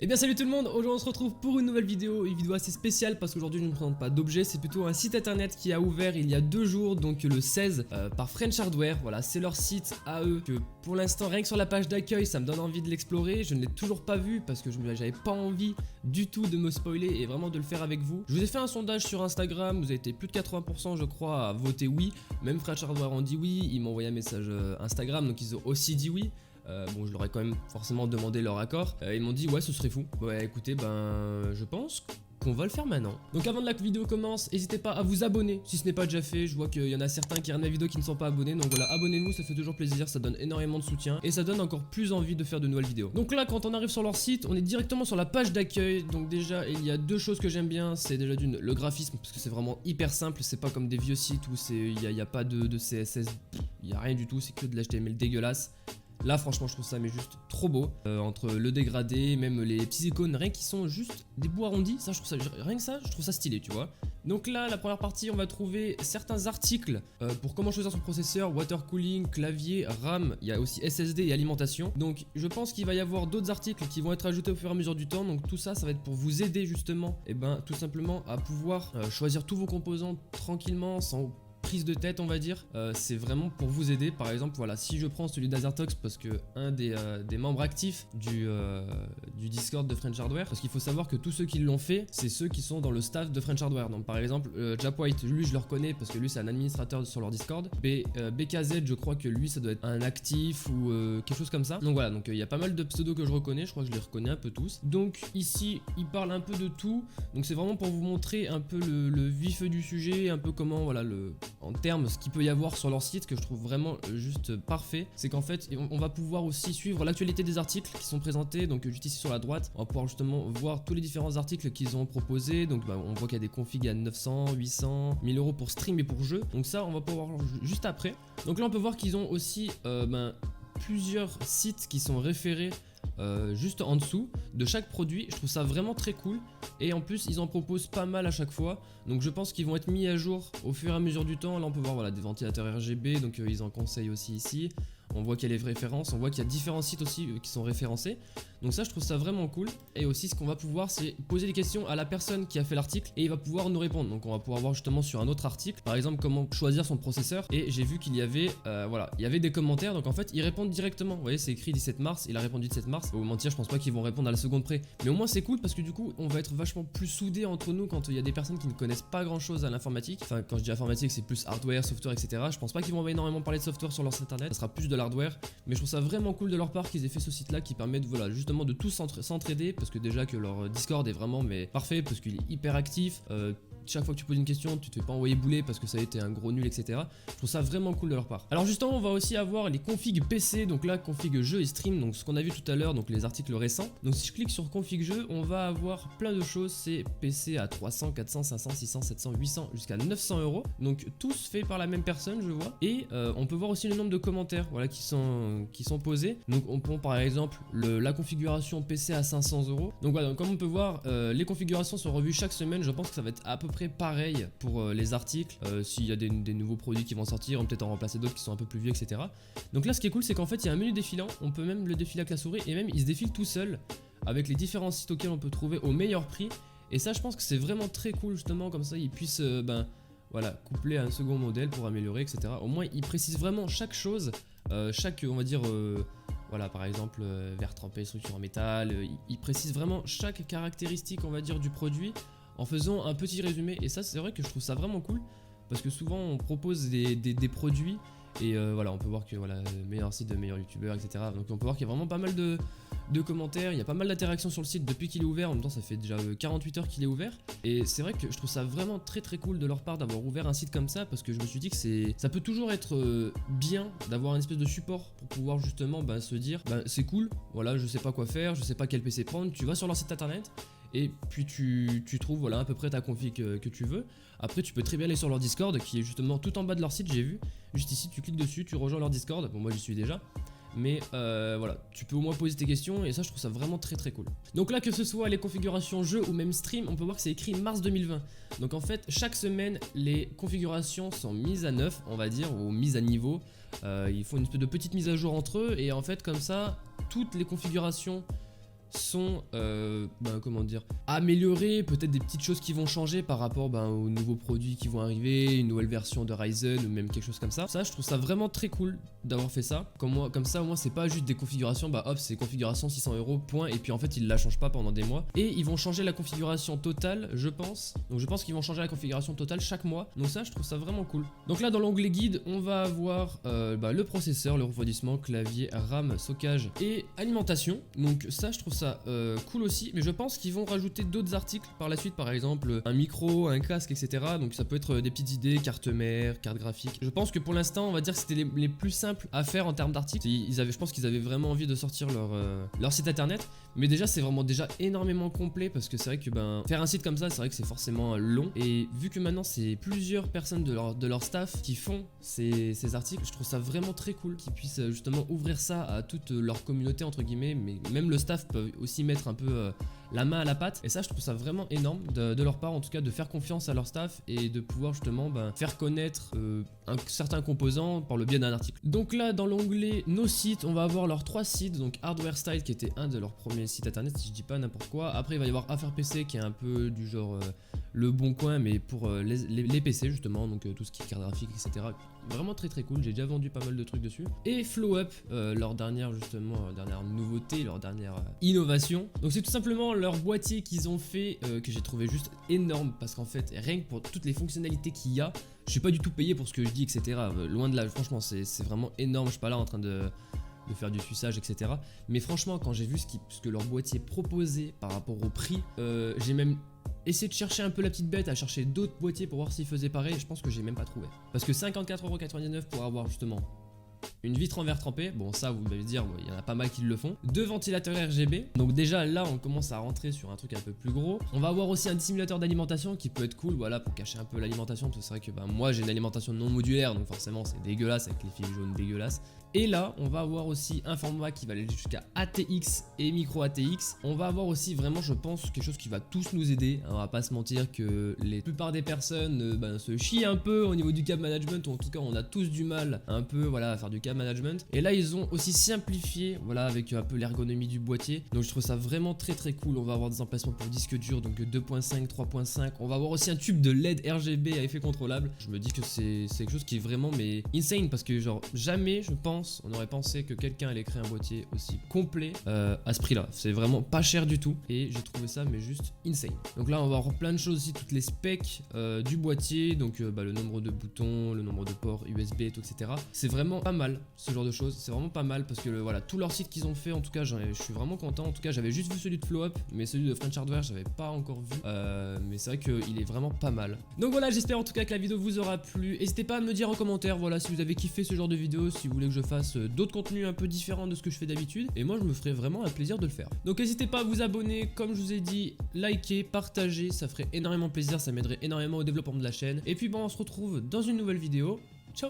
Eh bien salut tout le monde, aujourd'hui on se retrouve pour une nouvelle vidéo assez spéciale parce qu'aujourd'hui je ne présente pas d'objet, c'est plutôt un site internet qui a ouvert il y a 2 jours, donc le 16 par French Hardware. Voilà, c'est leur site à eux que pour l'instant rien que sur la page d'accueil ça me donne envie de l'explorer. Je ne l'ai toujours pas vu parce que j'avais pas envie du tout de me spoiler et vraiment de le faire avec vous. Je vous ai fait un sondage sur Instagram, vous avez été plus de 80% je crois à voter oui, même French Hardware ont dit oui, ils m'ont envoyé un message Instagram donc ils ont aussi dit oui. Bon, je leur ai quand même forcément demandé leur accord. Ils m'ont dit ouais, ce serait fou. Ouais, écoutez, je pense qu'on va le faire maintenant. Donc avant que la vidéo commence, n'hésitez pas à vous abonner si ce n'est pas déjà fait. Je vois qu'il y en a certains qui regardent la vidéo qui ne sont pas abonnés. Donc voilà, abonnez-vous, ça fait toujours plaisir, ça donne énormément de soutien et ça donne encore plus envie de faire de nouvelles vidéos. Donc là, quand on arrive sur leur site, on est directement sur la page d'accueil. Donc déjà, il y a deux choses que j'aime bien. C'est déjà le graphisme, parce que c'est vraiment hyper simple. C'est pas comme des vieux sites où il y a pas de CSS, il y a rien du tout, c'est que de l'HTML dégueulasse. Là franchement je trouve ça mais juste trop beau, entre le dégradé, même les petits icônes, rien qui sont juste des bouts arrondis, ça je trouve ça, rien que ça je trouve ça stylé tu vois. Donc là la première partie on va trouver certains articles pour comment choisir son processeur, water cooling, clavier, RAM, il y a aussi SSD et alimentation. Donc je pense qu'il va y avoir d'autres articles qui vont être ajoutés au fur et à mesure du temps, donc tout ça ça va être pour vous aider justement, et tout simplement à pouvoir choisir tous vos composants tranquillement sans prise de tête on va dire. C'est vraiment pour vous aider. Par exemple voilà, si je prends celui d'Azertox parce que un des membres actifs du Discord de French Hardware, parce qu'il faut savoir que tous ceux qui l'ont fait c'est ceux qui sont dans le staff de French Hardware. Donc par exemple Jap White, lui je le reconnais parce que lui c'est un administrateur sur leur Discord. BKZ je crois que lui ça doit être un actif ou quelque chose comme ça. Donc voilà, donc il y a pas mal de pseudos que je reconnais, je crois que je les reconnais un peu tous. Donc ici il parle un peu de tout, donc c'est vraiment pour vous montrer un peu le vif du sujet, un peu comment voilà en termes ce qu'il peut y avoir sur leur site, que je trouve vraiment juste parfait. C'est qu'en fait on va pouvoir aussi suivre l'actualité des articles qui sont présentés. Donc juste ici sur la droite on va pouvoir justement voir tous les différents articles qu'ils ont proposés. Donc on voit qu'il y a des configs à 900, 800, 1000 euros pour stream et pour jeu. Donc ça on va pouvoir voir juste après. Donc là on peut voir qu'ils ont aussi plusieurs sites qui sont référés juste en dessous de chaque produit. Je trouve ça vraiment très cool et en plus ils en proposent pas mal à chaque fois, donc je pense qu'ils vont être mis à jour au fur et à mesure du temps. Là on peut voir voilà, des ventilateurs RGB, donc ils en conseillent aussi ici. On voit qu'il y a les références, on voit qu'il y a différents sites aussi qui sont référencés. Donc ça je trouve ça vraiment cool. Et aussi ce qu'on va pouvoir c'est poser des questions à la personne qui a fait l'article et il va pouvoir nous répondre. Donc on va pouvoir voir justement sur un autre article par exemple comment choisir son processeur. Et j'ai vu qu'il y avait voilà, il y avait des commentaires. Donc en fait ils répondent directement. Vous voyez c'est écrit 17 mars, il a répondu 17 mars. Pour vous mentir je pense pas qu'ils vont répondre à la seconde près. Mais au moins c'est cool parce que du coup on va être vachement plus soudés entre nous quand il y a des personnes qui ne connaissent pas grand chose à l'informatique. Enfin quand je dis informatique c'est plus hardware, software etc. Je pense pas qu'ils vont énormément parler de software sur leur site internet. Ça sera plus de l'hardware. Mais je trouve ça vraiment cool de leur part qu'ils aient fait ce site là qui permet de voilà justement de tous s'entraider, parce que déjà que leur Discord est vraiment parfait parce qu'il est hyper actif. Chaque fois que tu poses une question, tu te fais pas envoyer bouler parce que ça a été un gros nul, etc. Je trouve ça vraiment cool de leur part. Alors justement, on va aussi avoir les configs PC, donc là, config jeu et stream, donc ce qu'on a vu tout à l'heure, donc les articles récents. Donc si je clique sur config jeu, on va avoir plein de choses. C'est PC à 300, 400, 500, 600, 700, 800, jusqu'à 900 euros. Donc tous faits par la même personne, je vois. Et on peut voir aussi le nombre de commentaires, voilà, qui sont posés. Donc on prend par exemple la configuration PC à 500 euros. Donc voilà, donc, comme on peut voir, les configurations sont revues chaque semaine. Je pense que ça va être à peu près pareil pour les articles. S'il y a des nouveaux produits qui vont sortir, on peut peut-être en remplacer d'autres qui sont un peu plus vieux, etc. Donc là ce qui est cool c'est qu'en fait il y a un menu défilant, on peut même le défiler avec la souris et même il se défile tout seul avec les différents sites auxquels on peut trouver au meilleur prix. Et ça je pense que c'est vraiment très cool justement, comme ça ils puissent voilà, coupler un second modèle pour améliorer, etc. Au moins ils précisent vraiment chaque chose, chaque on va dire voilà, par exemple verre trempé, structure en métal, ils précisent vraiment chaque caractéristique on va dire du produit en faisant un petit résumé. Et ça c'est vrai que je trouve ça vraiment cool parce que souvent on propose des produits et voilà, on peut voir que voilà, meilleur site de meilleur youtubeur, etc. Donc on peut voir qu'il y a vraiment pas mal de commentaires, il y a pas mal d'interactions sur le site depuis qu'il est ouvert. En même temps ça fait déjà 48 heures qu'il est ouvert et c'est vrai que je trouve ça vraiment très cool de leur part d'avoir ouvert un site comme ça, parce que je me suis dit que ça peut toujours être bien d'avoir une espèce de support pour pouvoir justement se dire c'est cool, voilà, je sais pas quoi faire, je sais pas quel PC prendre, tu vas sur leur site internet et puis tu trouves voilà à peu près ta config que tu veux. Après tu peux très bien aller sur leur Discord qui est justement tout en bas de leur site, j'ai vu, juste ici tu cliques dessus, tu rejoins leur Discord. Bon moi j'y suis déjà, mais voilà, tu peux au moins poser tes questions et ça je trouve ça vraiment très cool. Donc là que ce soit les configurations jeu ou même stream, on peut voir que c'est écrit mars 2020. Donc en fait chaque semaine les configurations sont mises à neuf on va dire, ou mises à niveau. Ils font une espèce de petite mise à jour entre eux et en fait comme ça toutes les configurations sont, comment dire, améliorées, peut-être des petites choses qui vont changer par rapport aux nouveaux produits qui vont arriver, une nouvelle version de Ryzen ou même quelque chose comme ça. Ça, je trouve ça vraiment très cool d'avoir fait ça. Comme ça, au moins, c'est pas juste des configurations, hop, c'est configuration 600 €, point, et puis en fait, ils la changent pas pendant des mois. Et ils vont changer la configuration totale, je pense. Donc, je pense qu'ils vont changer la configuration totale chaque mois. Donc, ça, je trouve ça vraiment cool. Donc, là, dans l'onglet guide, on va avoir le processeur, le refroidissement, clavier, RAM, stockage et alimentation. Donc, ça, je trouve ça cool aussi. Mais je pense qu'ils vont rajouter d'autres articles par la suite, par exemple, un micro, un casque, etc. Donc, ça peut être des petites idées, carte mère, carte graphique. Je pense que pour l'instant, on va dire que c'était les plus simples à faire en termes d'articles. Je pense qu'ils avaient vraiment envie de sortir leur site internet. Mais déjà, c'est vraiment déjà énormément complet parce que c'est vrai que faire un site comme ça, c'est vrai que c'est forcément long. Et vu que maintenant, c'est plusieurs personnes de leur staff qui font ces articles, je trouve ça vraiment très cool qu'ils puissent justement ouvrir ça à toute leur communauté, entre guillemets. Mais même le staff peut aussi mettre un peu la main à la pâte. Et ça, je trouve ça vraiment énorme de leur part, en tout cas, de faire confiance à leur staff et de pouvoir justement faire connaître un certain composant par le biais d'un article. Donc là, dans l'onglet nos sites, on va avoir leurs 3 sites. Donc Hardware Style qui était un de leurs premiers sites internet, si je dis pas n'importe quoi. Après, il va y avoir Affaires PC qui est un peu du genre le bon coin, mais pour les PC justement, donc tout ce qui est carte graphique, etc. Vraiment très très cool, j'ai déjà vendu pas mal de trucs dessus. Et FlowUp, leur dernière dernière nouveauté, leur dernière innovation. Donc c'est tout simplement leur boîtier qu'ils ont fait, que j'ai trouvé juste énorme, parce qu'en fait, rien que pour toutes les fonctionnalités qu'il y a, je suis pas du tout payé pour ce que je dis, etc. Loin de là, franchement, c'est vraiment énorme, je suis pas là en train de faire du suçage, etc. Mais franchement, quand j'ai vu ce que leur boîtier proposait par rapport au prix, j'ai même essayé de chercher un peu la petite bête, à chercher d'autres boîtiers pour voir s'ils faisaient pareil, et je pense que j'ai même pas trouvé. Parce que 54,99 € pour avoir justement une vitre en verre trempé, bon ça vous allez dire, il y en a pas mal qui le font. 2 ventilateurs RGB, donc déjà là on commence à rentrer sur un truc un peu plus gros. On va avoir aussi un dissimulateur d'alimentation qui peut être cool, voilà, pour cacher un peu l'alimentation, parce que c'est vrai que moi j'ai une alimentation non modulaire, donc forcément c'est dégueulasse avec les fils jaunes dégueulasses. Et là, on va avoir aussi un format qui va aller jusqu'à ATX et micro ATX. On va avoir aussi vraiment, je pense, quelque chose qui va tous nous aider. On va pas se mentir que la plupart des personnes se chient un peu au niveau du câble management, ou en tout cas, on a tous du mal un peu à faire du câble management. Et là, ils ont aussi simplifié, avec un peu l'ergonomie du boîtier. Donc, je trouve ça vraiment très très cool. On va avoir des emplacements pour disque dur, donc 2.5, 3.5. On va avoir aussi un tube de LED RGB à effet contrôlable. Je me dis que c'est quelque chose qui est vraiment insane, parce que genre jamais, je pense, on aurait pensé que quelqu'un allait créer un boîtier aussi complet à ce prix là. C'est vraiment pas cher du tout et j'ai trouvé ça mais juste insane. Donc là on va avoir plein de choses aussi, toutes les specs du boîtier, donc le nombre de boutons, le nombre de ports USB et tout, etc. C'est vraiment pas mal ce genre de choses, c'est vraiment pas mal parce que voilà, tout leur site qu'ils ont fait, en tout cas je suis vraiment content. En tout cas j'avais juste vu celui de FlowUp, mais celui de French Hardware j'avais pas encore vu, mais c'est vrai qu'il est vraiment pas mal. Donc voilà, j'espère en tout cas que la vidéo vous aura plu. N'hésitez pas à me dire en commentaire, voilà, si vous avez kiffé ce genre de vidéo, si vous voulez que je fasse d'autres contenus un peu différents de ce que je fais d'habitude, et moi je me ferai vraiment un plaisir de le faire. Donc n'hésitez pas à vous abonner, comme je vous ai dit, liker, partager, ça ferait énormément plaisir, ça m'aiderait énormément au développement de la chaîne. Et puis on se retrouve dans une nouvelle vidéo. Ciao.